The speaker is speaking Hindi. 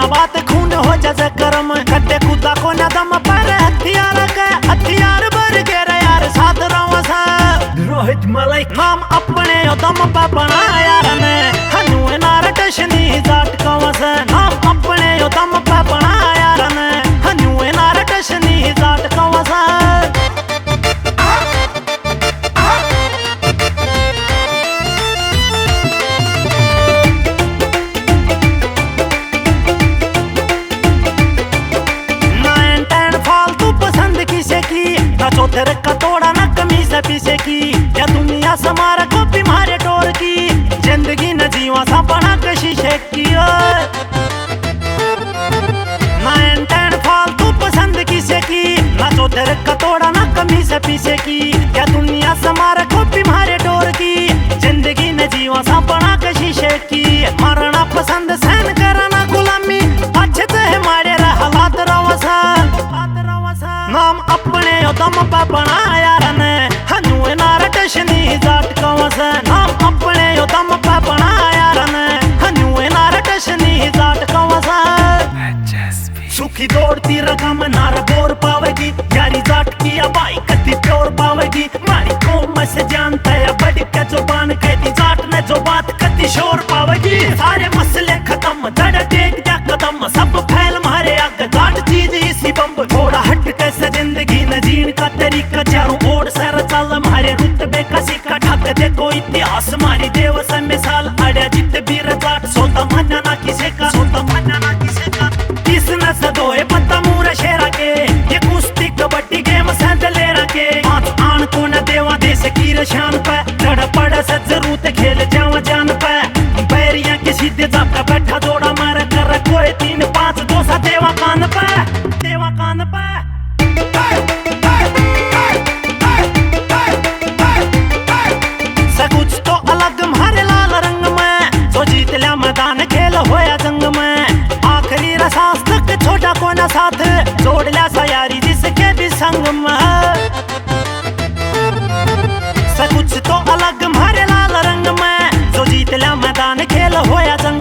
न बात खून हो जैसे कर्म कटे खुदा को न दम पर हथियार भर के रे यार साथ रहो सा रोहित मलिक नाम अपने दम पे बना यार ने हनु नार टशनी जाट कवस नाम अपने दम पे बना यार ने हनु नार टशनी जाट कवस चौथे का तोड़ा ना कमी से पीछे की या दुनिया समारा कॉपी मारे टोर की जिंदगी न जीवा सा बना कशी शेक की ना एंटेन फालतू पसंद किसे की ना चौथे का तोड़ा ना कमी से पीछे की या दुनिया समारा कॉपी मारे टोर की जिंदगी न जीवा सा बना कशी शेक की मरना पसंद सहन करना गुलामी अच्छे से हमारे हालात रवसा नाम अपने दम पे बना यार ने हनु नार टशनी जाट कवस नाम अपने दम पे बना यार ने हनु नार टशनी जाट कवस सुखी दौड़ती रकम नार बोर पावेगी यारी जाट की अबाई कति प्योर पावेगी मारी कौम से जानता है बड़ी क्या जुबान कहती जाट ने जो बात कति शोर पावेगी सारे मसले खत्म जड़ टेक जा कदम सब फैल मारे आग जाट चीज इसी बम थोड़ा हट कैसे जिंदगी न जीन का तरीका चारों ओर सर चल मारे रुतबे का सिक्का ढक देखो इतिहास मारी देव से मिसाल अड़े जित बीर जाट सोता मन्ना ना किसे का सोता मन्ना ना किसे का किसने सदोए पत्ता मूरा शेरा के ये कुश्ती कबड्डी गेम से ले रखे आन को न देवा देश की शान पे लड़ पड़ से जरूरत खेल जावा जान पे बैरिया के सीधे जाकर बैठा जोड़ा मार कर कोई 3 5 2 सा देवा कान पे कुछ तो अलग मारे लाल रंग में जो जीत लिया मैदान खेल होया जंग में आखिरी रसास तक छोटा कोना साथ जोड़ लिया सयारी जिसके भी संग में कुछ तो अलग मारे लाल रंग में जो जीत लिया मैदान खेल होया जंग